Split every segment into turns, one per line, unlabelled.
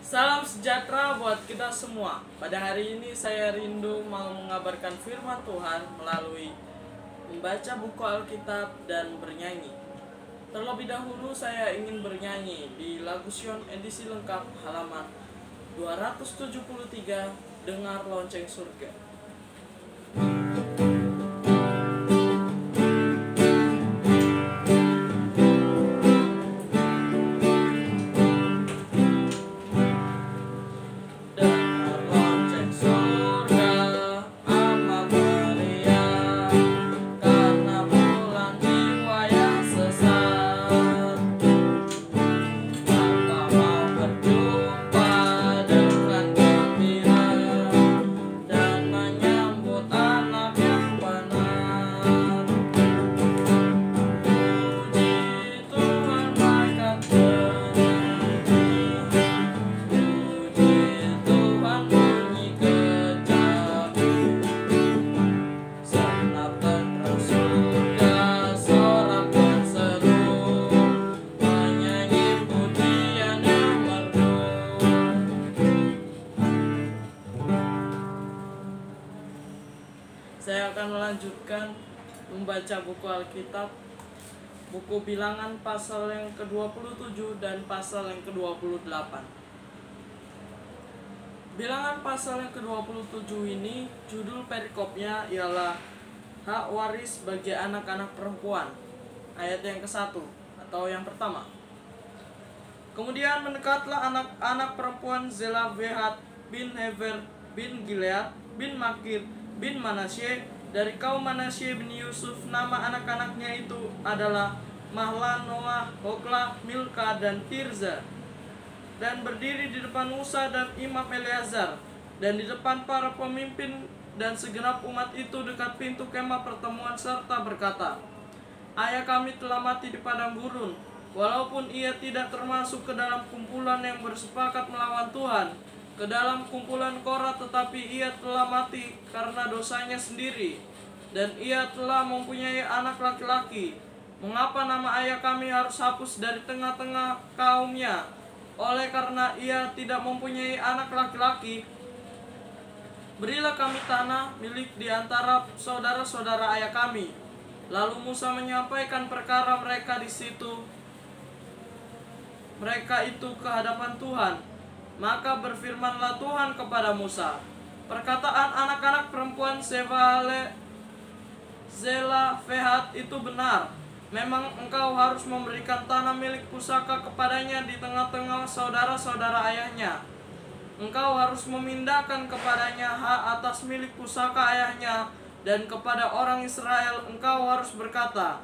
Salam sejahtera buat kita semua. Pada hari ini saya rindu mau mengabarkan firman Tuhan melalui membaca buku Alkitab dan bernyanyi. Terlebih dahulu saya ingin bernyanyi di lagu Sion edisi lengkap halaman 273, Dengar Lonceng Surga. Dengar lonceng surga amat meriah, karena bulan jiwa yang sesat maka mau berjumpa dengan gembira dan menyambut anak yang benar. Puji Tuhan malaikat bernyanyi, puji Tuhan bunyi kecap, senap tentram surga sorak berseru, menyanyi pujian yang merdu. Saya akan melanjutkan membaca buku Alkitab, buku Bilangan pasal yang ke-27 dan pasal yang ke-28. Bilangan pasal yang ke-27 ini judul perikopnya ialah hak waris bagi anak-anak perempuan. Ayat yang ke-1 atau yang pertama. Kemudian mendekatlah anak-anak perempuan Zelafehad bin Hefer bin Gilead bin Makir bin Manasye dari kaum Manasye bin Yusuf. Nama anak-anaknya itu adalah Mahla, Noah, Hogla, Milka, dan Tirza. Dan berdiri di depan Musa dan Imam Eleazar, dan di depan para pemimpin dan segenap umat itu dekat pintu kemah pertemuan, serta berkata, ayah kami telah mati di padang gurun, walaupun ia tidak termasuk ke dalam kumpulan yang bersepakat melawan Tuhan, ke dalam kumpulan Korah, tetapi ia telah mati karena dosanya sendiri, dan ia telah mempunyai anak laki-laki. Mengapa nama ayah kami harus hapus dari tengah-tengah kaumnya? Oleh karena ia tidak mempunyai anak laki-laki. Berilah kami tanah milik di antara saudara-saudara ayah kami. Lalu Musa menyampaikan perkara mereka di situ, mereka itu ke hadapan Tuhan. Maka berfirmanlah Tuhan kepada Musa, perkataan anak-anak perempuan Zelafehad itu benar. Memang engkau harus memberikan tanah milik pusaka kepadanya di tengah-tengah saudara-saudara ayahnya. Engkau harus memindahkan kepadanya hak atas milik pusaka ayahnya, dan kepada orang Israel engkau harus berkata,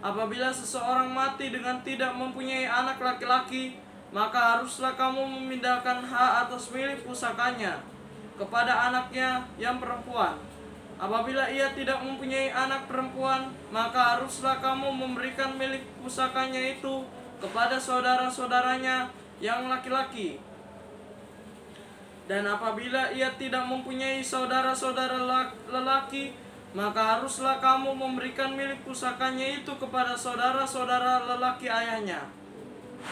apabila seseorang mati dengan tidak mempunyai anak laki-laki, maka haruslah kamu memindahkan hak atas milik pusakanya kepada anaknya yang perempuan. Apabila ia tidak mempunyai anak perempuan, maka haruslah kamu memberikan milik pusakanya itu kepada saudara-saudaranya yang laki-laki. Dan apabila ia tidak mempunyai saudara-saudara lelaki, maka haruslah kamu memberikan milik pusakanya itu kepada saudara-saudara lelaki ayahnya.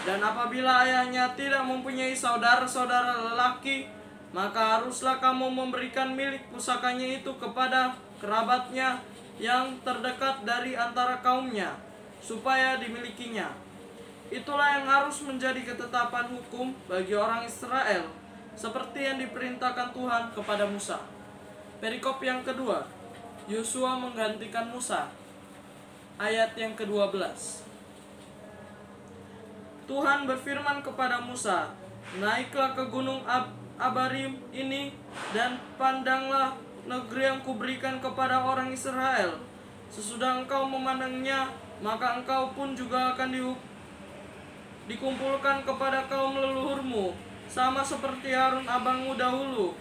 Dan apabila ayahnya tidak mempunyai saudara-saudara lelaki, maka haruslah kamu memberikan milik pusakanya itu kepada kerabatnya yang terdekat dari antara kaumnya, supaya dimilikinya. Itulah yang harus menjadi ketetapan hukum bagi orang Israel, seperti yang diperintahkan Tuhan kepada Musa. Perikop yang kedua, Yosua menggantikan Musa. Ayat yang ke-12. Tuhan berfirman kepada Musa, naiklah ke gunung Abarim ini dan pandanglah negeri yang kuberikan kepada orang Israel. Sesudah engkau memandangnya, maka engkau pun juga akan dikumpulkan kepada kaum leluhurmu, sama seperti Harun abangmu dahulu.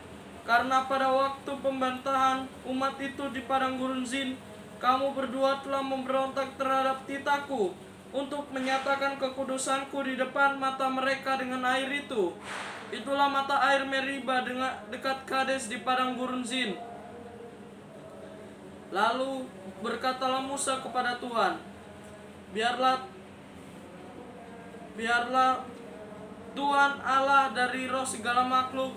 Karena pada waktu pembantahan umat itu di padang gurun Zin, kamu berdua telah memberontak terhadap titahku untuk menyatakan kekudusanku di depan mata mereka dengan air itu. Itulah mata air Meriba dekat Kades di padang gurun Zin. Lalu berkatalah Musa kepada Tuhan, biarlah Tuhan Allah dari roh segala makhluk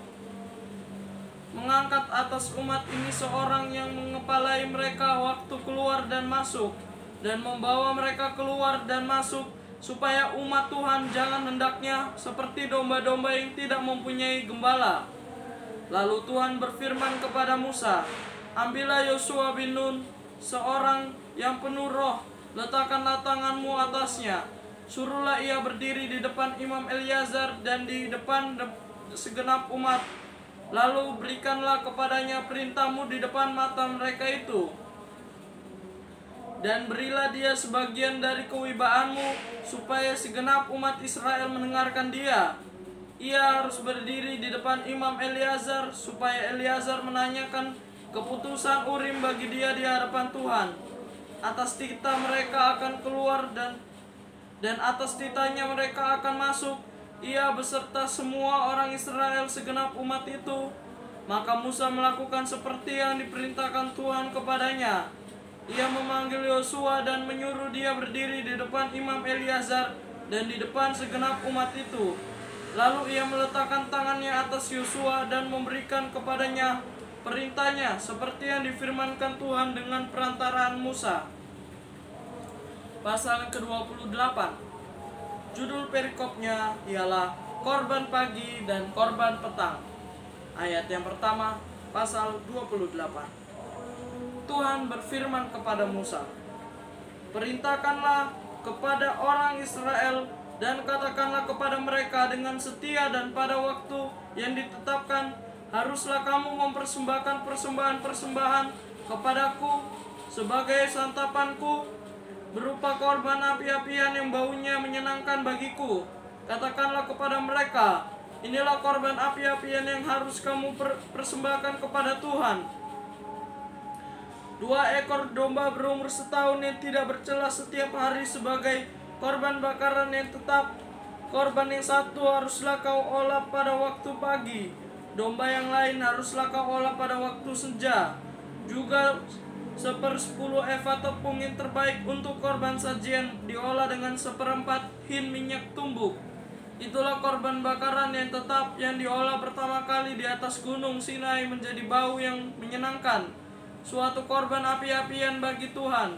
mengangkat atas umat ini seorang yang mengepalai mereka waktu keluar dan masuk, dan membawa mereka keluar dan masuk, supaya umat Tuhan jangan hendaknya seperti domba-domba yang tidak mempunyai gembala. Lalu Tuhan berfirman kepada Musa, ambillah Yosua bin Nun, seorang yang penuh roh, letakkanlah tanganmu atasnya, suruhlah ia berdiri di depan Imam Eleazar dan di depan segenap umat. Lalu berikanlah kepadanya perintahmu di depan mata mereka itu, dan berilah dia sebagian dari kewibaanmu, supaya segenap umat Israel mendengarkan dia. Ia harus berdiri di depan Imam Eleazar, supaya Eleazar menanyakan keputusan Urim bagi dia di hadapan Tuhan. Atas tita mereka akan keluar dan atas titanya mereka akan masuk, ia beserta semua orang Israel segenap umat itu. Maka Musa melakukan seperti yang diperintahkan Tuhan kepadanya. Ia memanggil Yosua dan menyuruh dia berdiri di depan Imam Eleazar dan di depan segenap umat itu. Lalu ia meletakkan tangannya atas Yosua dan memberikan kepadanya perintahnya seperti yang difirmankan Tuhan dengan perantaraan Musa. Pasal yang ke-28. Judul perikopnya ialah korban pagi dan korban petang. Ayat yang pertama, pasal 28. Tuhan berfirman kepada Musa, perintahkanlah kepada orang Israel dan katakanlah kepada mereka dengan setia dan pada waktu yang ditetapkan, haruslah kamu mempersembahkan persembahan-persembahan kepadaku sebagai santapanku, berupa korban api-apian yang baunya menyenangkan bagiku. Katakanlah kepada mereka, inilah korban api-apian yang harus kamu persembahkan kepada Tuhan. 2 ekor domba berumur setahun yang tidak bercela setiap hari sebagai korban bakaran yang tetap. Korban yang satu haruslah kau olah pada waktu pagi. Domba yang lain haruslah kau olah pada waktu senja. Juga 1/10 eva tepung yang terbaik untuk korban sajian diolah dengan 1/4 hin minyak tumbuk. Itulah korban bakaran yang tetap yang diolah pertama kali di atas gunung Sinai menjadi bau yang menyenangkan, suatu korban api-apian bagi Tuhan.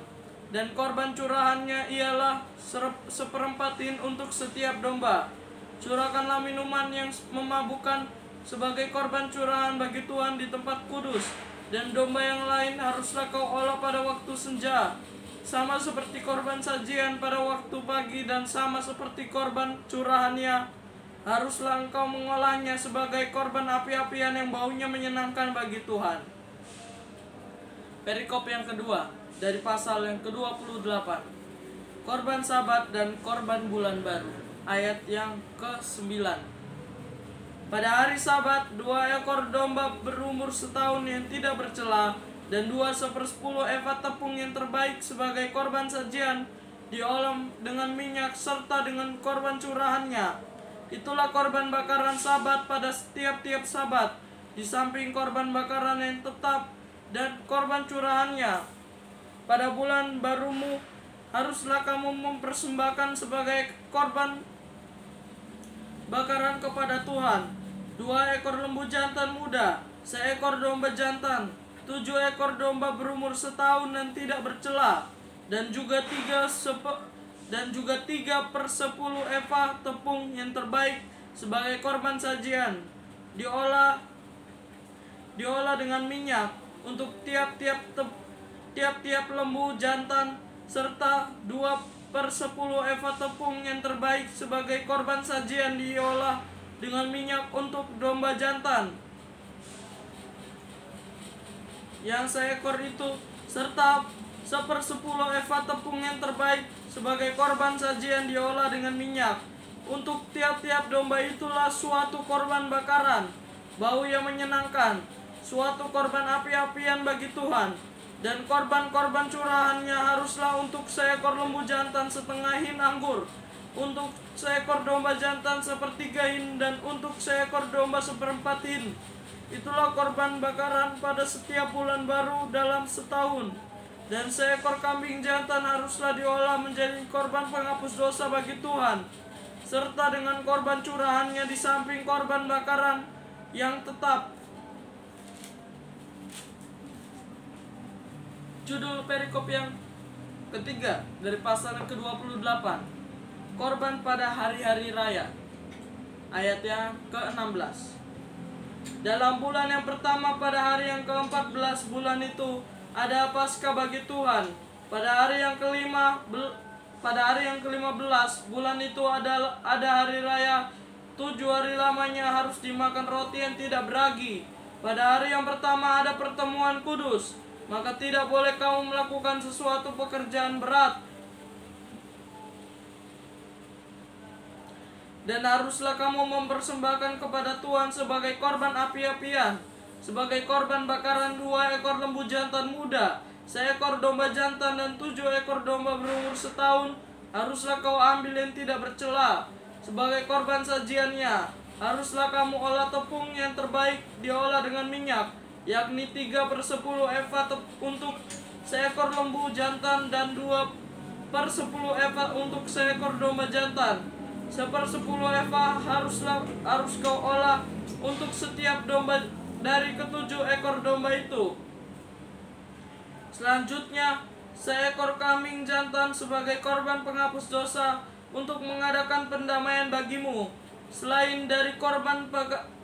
Dan korban curahannya ialah 1/4 hin untuk setiap domba. Curahkanlah minuman yang memabukkan sebagai korban curahan bagi Tuhan di tempat kudus. Dan domba yang lain haruslah kau olah pada waktu senja, sama seperti korban sajian pada waktu pagi, dan sama seperti korban curahannya. Haruslah engkau mengolahnya sebagai korban api-apian yang baunya menyenangkan bagi Tuhan. Perikop yang kedua, dari pasal yang ke-28. Korban Sabat dan korban bulan baru. Ayat yang ke-9. Pada hari Sabat, 2 ekor domba berumur setahun yang tidak bercela, dan 2/10 eva tepung yang terbaik sebagai korban sajian, diolah dengan minyak serta dengan korban curahannya. Itulah korban bakaran Sabat pada setiap-tiap Sabat, di samping korban bakaran yang tetap dan korban curahannya. Pada bulan barumu, haruslah kamu mempersembahkan sebagai korban bakaran kepada Tuhan 2 ekor lembu jantan muda, 1 ekor domba jantan, 7 ekor domba berumur setahun dan tidak bercela, dan juga 3/10 eva tepung yang terbaik sebagai korban sajian, diolah dengan minyak untuk tiap-tiap lembu jantan, serta 2/10 eva tepung yang terbaik sebagai korban sajian diolah dengan minyak untuk domba jantan yang 1 ekor itu, serta 1/10 eva tepung yang terbaik sebagai korban sajian diolah dengan minyak. Untuk tiap-tiap domba itulah suatu korban bakaran, bau yang menyenangkan, suatu korban api-apian bagi Tuhan. Dan korban-korban curahannya haruslah untuk 1 ekor lembu jantan setengah hin anggur, untuk 1 ekor domba jantan 1/3 hin, dan untuk 1 ekor domba 1/4 hin. Itulah korban bakaran pada setiap bulan baru dalam setahun. Dan 1 ekor kambing jantan haruslah diolah menjadi korban penghapus dosa bagi Tuhan. serta dengan korban curahannya di samping korban bakaran yang tetap. Judul perikop yang ketiga dari pasal yang ke-28, korban pada hari-hari raya, ayat yang ke-16. Dalam bulan yang pertama pada hari yang ke-14 bulan itu ada Paskah bagi Tuhan. Pada hari yang ke-15 bulan itu ada hari raya. 7 hari lamanya harus dimakan roti yang tidak beragi. Pada hari yang pertama ada pertemuan kudus. Maka tidak boleh kamu melakukan sesuatu pekerjaan berat. Dan haruslah kamu mempersembahkan kepada Tuhan sebagai korban api-apian, sebagai korban bakaran 2 ekor lembu jantan muda, 1 ekor domba jantan, dan 7 ekor domba berumur setahun. Haruslah kau ambil yang tidak bercela. Sebagai korban sajiannya, haruslah kamu olah tepung yang terbaik diolah dengan minyak, yakni 3/10 eva untuk 1 ekor lembu jantan, dan 2/10 eva untuk 1 ekor domba jantan. 1/10 eva harus kau olah untuk setiap domba dari ke-7 ekor domba itu. Selanjutnya 1 ekor kambing jantan sebagai korban penghapus dosa untuk mengadakan pendamaian bagimu. Selain dari korban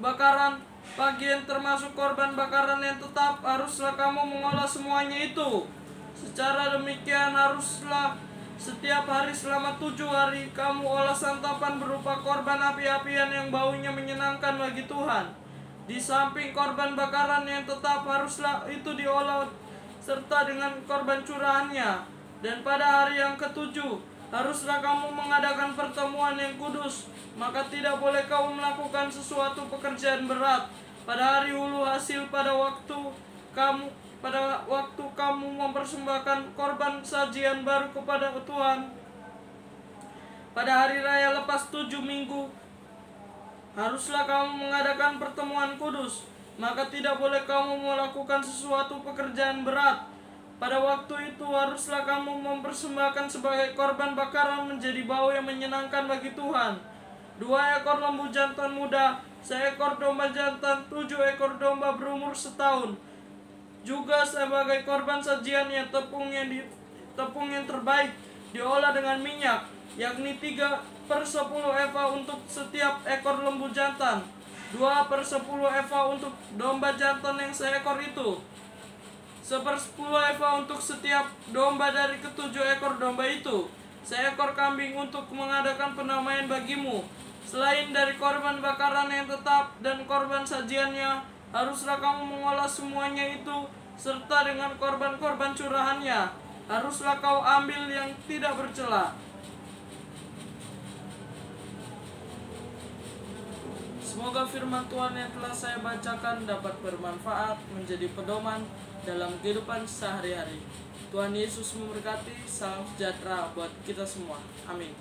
bakaran bagian termasuk korban bakaran yang tetap, haruslah kamu mengolah semuanya itu. Secara demikian haruslah setiap hari selama 7 hari kamu olah santapan berupa korban api-apian yang baunya menyenangkan bagi Tuhan. Di samping korban bakaran yang tetap, haruslah itu diolah serta dengan korban curahannya. Dan pada hari yang ke-7 haruslah kamu mengadakan pertemuan yang kudus. Maka tidak boleh kamu melakukan sesuatu pekerjaan berat. Pada hari hulu hasil pada waktu kamu mempersembahkan korban sajian baru kepada Tuhan. Pada hari raya lepas 7 minggu haruslah kamu mengadakan pertemuan kudus. Maka tidak boleh kamu melakukan sesuatu pekerjaan berat. Pada waktu itu haruslah kamu mempersembahkan sebagai korban bakaran menjadi bau yang menyenangkan bagi Tuhan 2 ekor lembu jantan muda, 1 ekor domba jantan, 7 ekor domba berumur setahun. Juga sebagai korban sajiannya tepung yang terbaik diolah dengan minyak, yakni 3/10 eva untuk setiap ekor lembu jantan, 2/10 eva untuk domba jantan yang 1 ekor itu, 1/10 eva untuk setiap domba dari ke-7 ekor domba itu, 1 ekor kambing untuk mengadakan pendamaian bagimu. Selain dari korban bakaran yang tetap dan korban sajiannya, haruslah kamu mengolah semuanya itu serta dengan korban-korban curahannya. Haruslah kau ambil yang tidak bercela. Semoga firman Tuhan yang telah saya bacakan dapat bermanfaat menjadi pedoman dalam kehidupan sehari-hari. Tuhan Yesus memberkati. Salam sejahtera buat kita semua. Amin.